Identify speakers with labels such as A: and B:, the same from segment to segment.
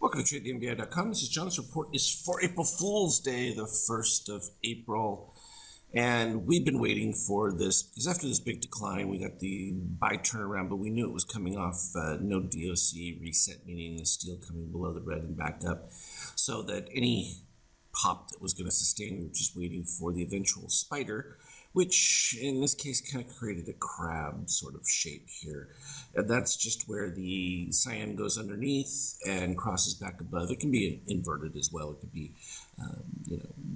A: Welcome to TradeTheMBI.com. This is John. This report is for April Fool's Day, the 1st of April. And we've been waiting for this because after this big decline, we got the buy turnaround, but we knew it was coming off no DOC reset, meaning the steel coming below the red and back up. So that any pop that was going to sustain, we were just waiting for the eventual spider, which in this case kind of created a crab sort of shape here. And that's just where the cyan goes underneath and crosses back above. It can be inverted as well. It could be,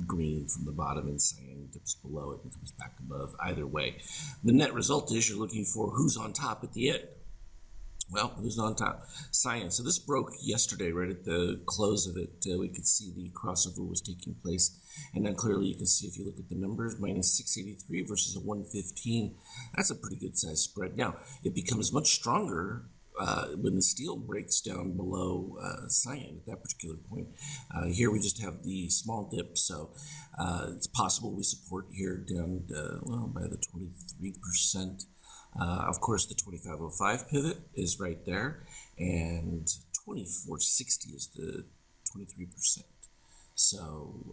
A: green from the bottom and cyan dips below it and comes back above. Either way, the net result is you're looking for who's on top at the end. Well, who's on top? Cyan. So this broke yesterday, right at the close of it. We could see the crossover was taking place. And then clearly you can see if you look at the numbers, minus 683 versus a 115. That's a pretty good size spread. Now, it becomes much stronger when the steel breaks down below cyan at that particular point. Here we just have the small dip. So it's possible we support here down, by the 23%. Of course, the 2505 pivot is right there, and 2460 is the 23%. So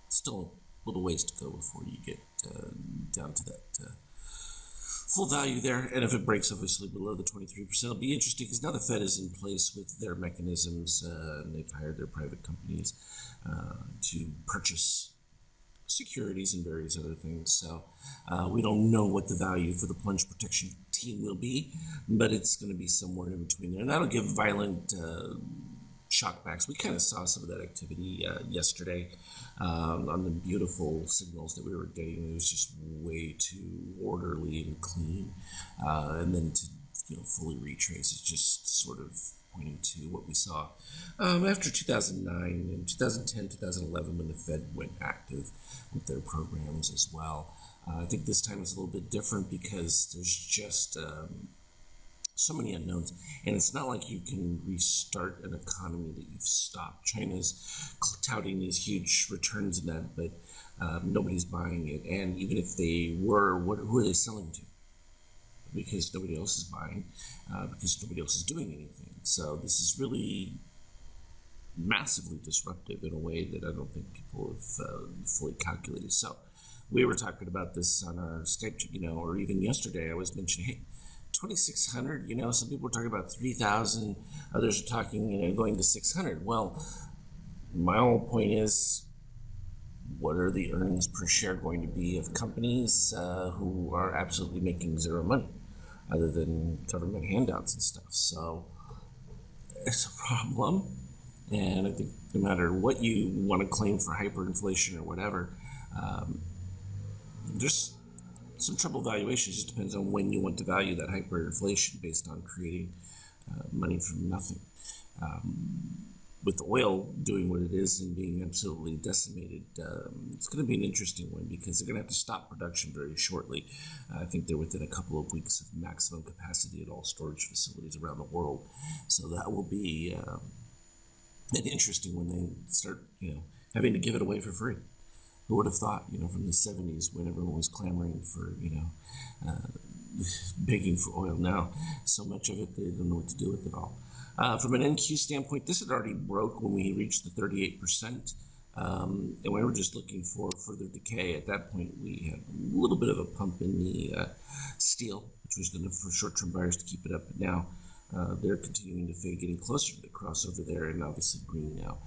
A: still a little ways to go before you get down to that full value there. And if it breaks obviously below the 23%, it'll be interesting because now the Fed is in place with their mechanisms. And they've hired their private companies to purchase securities and various other things. So we don't know what the value for the plunge protection team will be, but it's going to be somewhere in between there. And that'll give violent shockbacks. We kind of saw some of that activity yesterday on the beautiful signals that we were getting. It was just way too orderly and clean. And then to fully retrace is just sort of pointing to what we saw after 2009 and 2010, 2011 when the Fed went active with their programs as well. I think this time is a little bit different because there's just so many unknowns, and it's not like you can restart an economy that you've stopped. China's touting these huge returns in that, but nobody's buying it. And even if they were, who are they selling to? Because nobody else is buying, because nobody else is doing anything. So this is really massively disruptive in a way that I don't think people have fully calculated. So we were talking about this on our Skype, or even yesterday I was mentioning, hey, 2,600, some people are talking about 3,000, others are talking, going to 600. Well, my whole point is, what are the earnings per share going to be of companies who are absolutely making zero money other than government handouts and stuff? So it's a problem. And I think no matter what you want to claim for hyperinflation or whatever, there's some trouble valuations. It just depends on when you want to value that hyperinflation based on creating money from nothing. With oil doing what it is and being absolutely decimated, it's going to be an interesting one because they're going to have to stop production very shortly. I think they're within a couple of weeks of maximum capacity at all storage facilities around the world. So that will be an interesting when they start, having to give it away for free. Who would have thought, from the 70s when everyone was clamoring for, begging for oil. Now, so much of it, they don't know what to do with it all. From an NQ standpoint, this had already broke when we reached the 38%. And we were just looking for further decay. At that point, we had a little bit of a pump in the steel, which was enough for short-term buyers to keep it up. But now they're continuing to fade, getting closer to the crossover there, and obviously green now,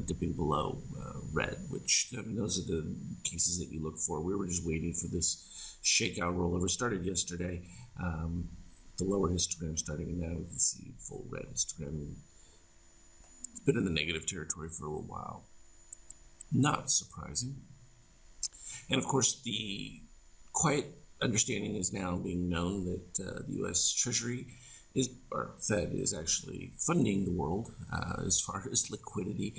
A: dipping below red, which those are the cases that you look for. We were just waiting for this shakeout rollover. Started yesterday. The lower histogram starting, and now we can see full red histogram. It's been in the negative territory for a little while. Not surprising. And of course, the quiet understanding is now being known that the U.S. Treasury or Fed is actually funding the world as far as liquidity.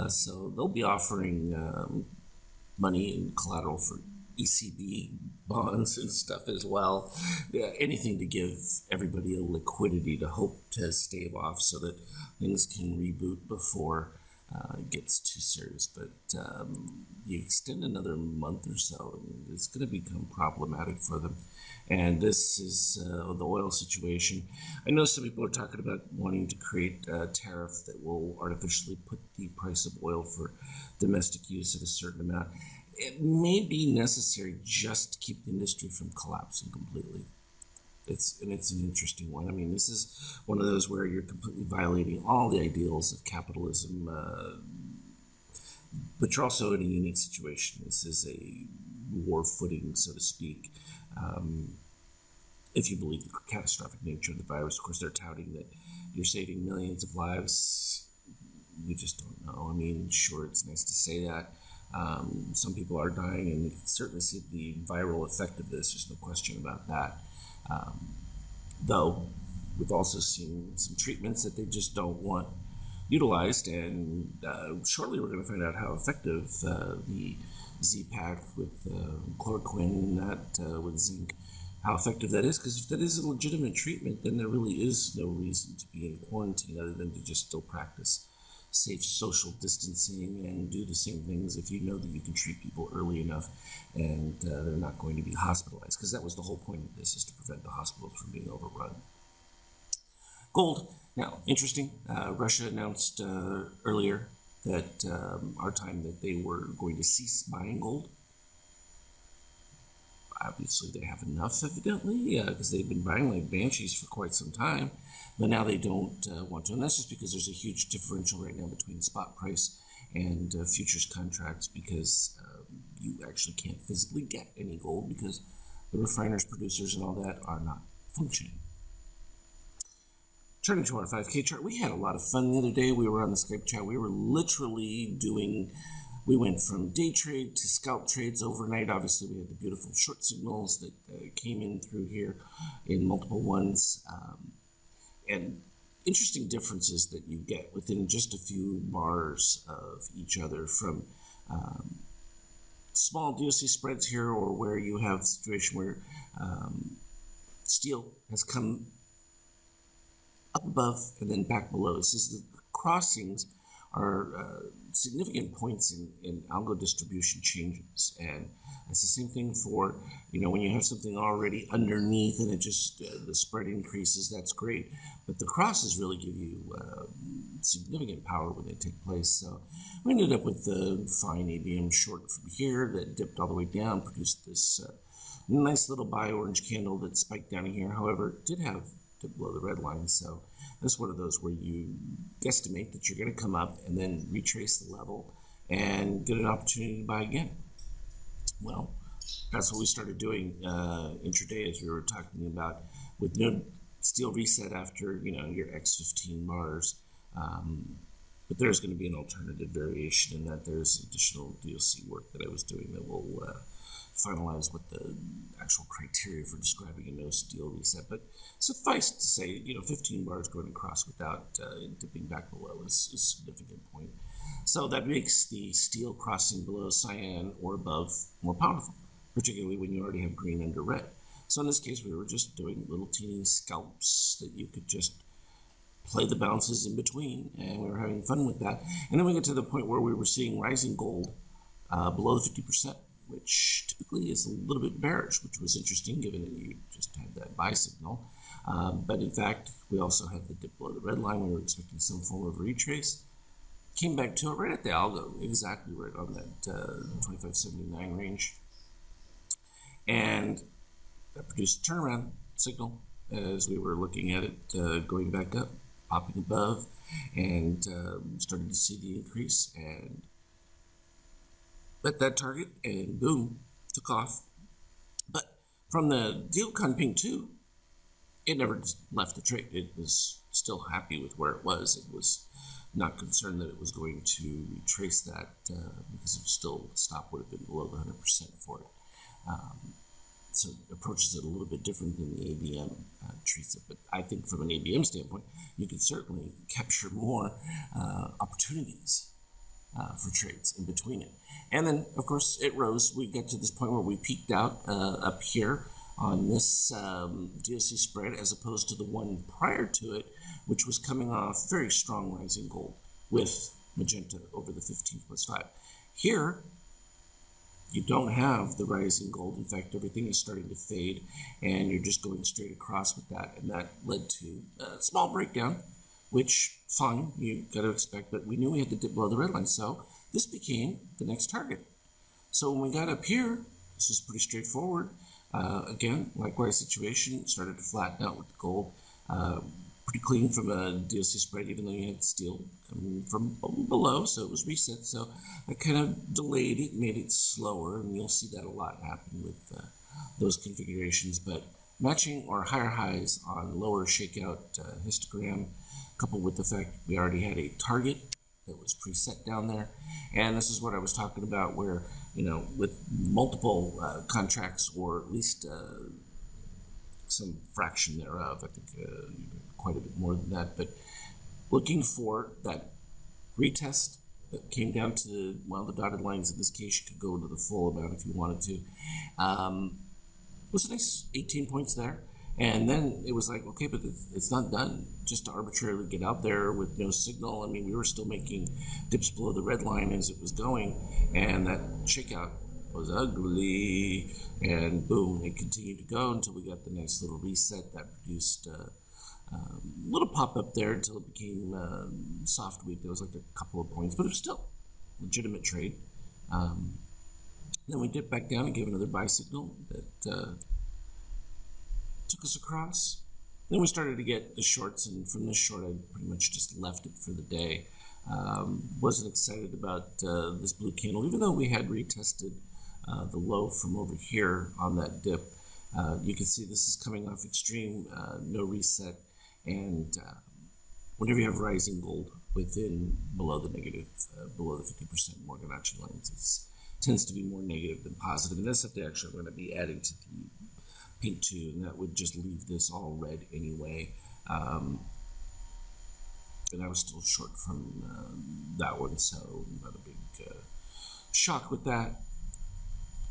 A: So they'll be offering money and collateral for ECB bonds and stuff as well. Anything to give everybody a liquidity to hope to stave off so that things can reboot before gets too serious. But you extend another month or so, and it's going to become problematic for them. And this is the oil situation. I know some people are talking about wanting to create a tariff that will artificially put the price of oil for domestic use at a certain amount. It may be necessary just to keep the industry from collapsing completely. It's an interesting one. I mean, this is one of those where you're completely violating all the ideals of capitalism, but you're also in a unique situation. This is a war footing, so to speak. If you believe the catastrophic nature of the virus, of course, they're touting that you're saving millions of lives. We just don't know. I mean, sure, it's nice to say that. Some people are dying, and you can certainly see the viral effect of this. There's no question about that. Though we've also seen some treatments that they just don't want utilized, and shortly we're going to find out how effective the Z-Pak with chloroquine, that with zinc, how effective that is. Because if that is a legitimate treatment, then there really is no reason to be in quarantine other than to just still practice safe social distancing and do the same things if you know that you can treat people early enough and they're not going to be hospitalized, because that was the whole point of this, is to prevent the hospitals from being overrun. Gold. Now, interesting. Russia announced earlier that our time that they were going to cease buying gold. Obviously, they have enough, evidently, because they've been buying like banshees for quite some time. But now they don't want to. And that's just because there's a huge differential right now between the spot price and futures contracts, because you actually can't physically get any gold because the refiners, producers, and all that are not functioning. Turning to our 5K chart, we had a lot of fun the other day. We were on the Skype chat. We were literally we went from day trade to scalp trades overnight. Obviously, we had the beautiful short signals that came in through here in multiple ones. And interesting differences that you get within just a few bars of each other, from small DOC spreads here, or where you have a situation where steel has come up above and then back below. This is the crossings are significant points in algo distribution changes, and it's the same thing for, when you have something already underneath and it just the spread increases. That's great, but the crosses really give you significant power when they take place. So we ended up with the fine ABM short from here that dipped all the way down, produced this nice little buy orange candle that spiked down here. However, it did have below the red line, so that's one of those where you guesstimate that you're going to come up and then retrace the level and get an opportunity to buy again. Well, that's what we started doing intraday, as we were talking about, with no steel reset after your X15 bars. But there's going to be an alternative variation in that. There's additional DOC work that I was doing that will finalize what the actual criteria for describing a no steel reset. But suffice to say, 15 bars going across without dipping back below is a significant point. So that makes the steel crossing below cyan or above more powerful, particularly when you already have green under red. So in this case, we were just doing little teeny scalps that you could just play the bounces in between, and we were having fun with that. And then we get to the point where we were seeing rising gold below the 50%, which typically is a little bit bearish, which was interesting given that you just had that buy signal. But in fact, we also had the dip below the red line. We were expecting some form of retrace. Came back to it right at the algo, exactly right on that 2579 range. And that produced a turnaround signal as we were looking at it going back up, popping above, and started to see the increase, and at that target, and boom, took off. But from the deal Ping 2, it never left the trade. It was still happy with where it was. It was not concerned that it was going to retrace that because it still, the stop would have been below the 100% for it. So it approaches it a little bit different than the ABM treats it. But I think from an ABM standpoint, you can certainly capture more opportunities for trades in between it. And then, of course, it rose. We got to this point where we peaked out up here on this DOC spread, as opposed to the one prior to it, which was coming off very strong rising gold with magenta over the 15+5. Here, you don't have the rising gold. In fact, everything is starting to fade, and you're just going straight across with that, and that led to a small breakdown, which, fine, you got to expect, but we knew we had to dip below the red line, so this became the next target. So when we got up here, this was pretty straightforward. Again, likewise situation, started to flatten out with the gold. Pretty clean from a DOC spread, even though you had steel coming from below, so it was reset. So I kind of delayed it, made it slower, and you'll see that a lot happen with those configurations. But matching or higher highs on lower shakeout histogram, coupled with the fact we already had a target that was preset down there. And this is what I was talking about where, with multiple contracts, or at least some fraction thereof, I think quite a bit more than that, but looking for that retest that came down to the dotted lines. In this case, you could go into the full amount if you wanted to. Was a nice 18 points there. And then it was like, okay, but it's not done. Just to arbitrarily get out there with no signal. I mean, we were still making dips below the red line as it was going, and that shakeout was ugly, and boom, it continued to go until we got the nice little reset that produced a little pop up there until it became soft weak. There was like a couple of points, but it was still legitimate trade. Then we dipped back down and gave another buy signal that took us across. Then we started to get the shorts, and from this short, I pretty much just left it for the day. Wasn't excited about this blue candle, even though we had retested the low from over here on that dip. You can see this is coming off extreme, no reset, and whenever you have rising gold below the negative, below the 50% Fibonacci lines, it tends to be more negative than positive. And that's something actually I'm going to be adding to the pink too, and that would just leave this all red anyway. And I was still short from that one, so not a big shock with that.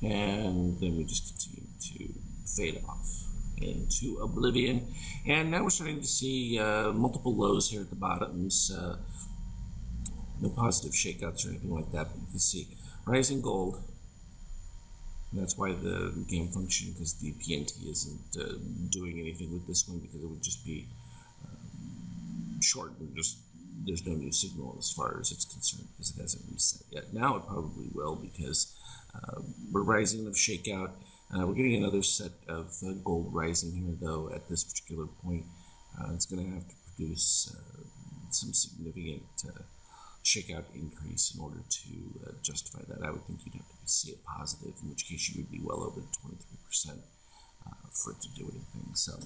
A: And then we just continue to fade off into oblivion. And now we're starting to see multiple lows here at the bottoms. No positive shakeouts or anything like that, but you can see rising gold. And that's why the game function, because the PNT isn't doing anything with this one, because it would just be short and just there's no new signal as far as it's concerned, because it hasn't reset yet. Now it probably will, because we're rising of shakeout. We're getting another set of gold rising here, though, at this particular point. It's going to have to produce some significant shakeout increase in order to justify that. I would think you'd have to see it positive, in which case you would be well over 23% for it to do anything. So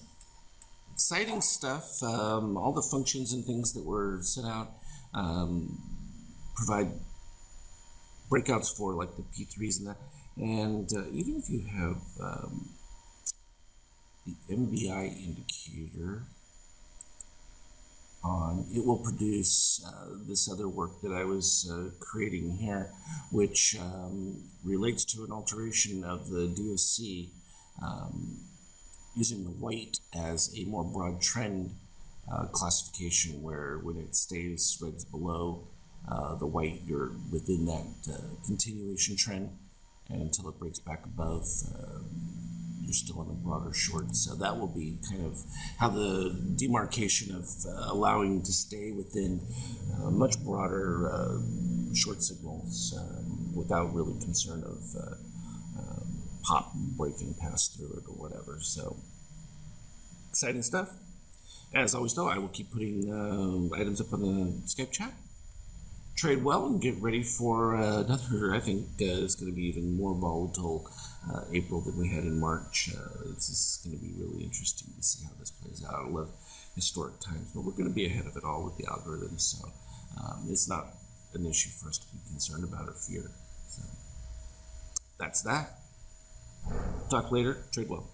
A: exciting stuff. All the functions and things that were set out provide breakouts for like the P3s and that. And even if you have the MBI indicator on, it will produce this other work that I was creating here, which relates to an alteration of the DOC using the white as a more broad trend classification, where when it stays reds below the white, you're within that continuation trend, and until it breaks back above, you're still in a broader short. So that will be kind of how the demarcation of allowing to stay within much broader short signals without really concern of pop breaking past through it or whatever. So exciting stuff. As always, though, I will keep putting items up on the Skype chat. Trade well and get ready for another, I think it's going to be even more volatile April than we had in March. This is going to be really interesting to see how this plays out. I love historic times, but we're going to be ahead of it all with the algorithms, so it's not an issue for us to be concerned about or fear. So that's that. Talk later. Trade well.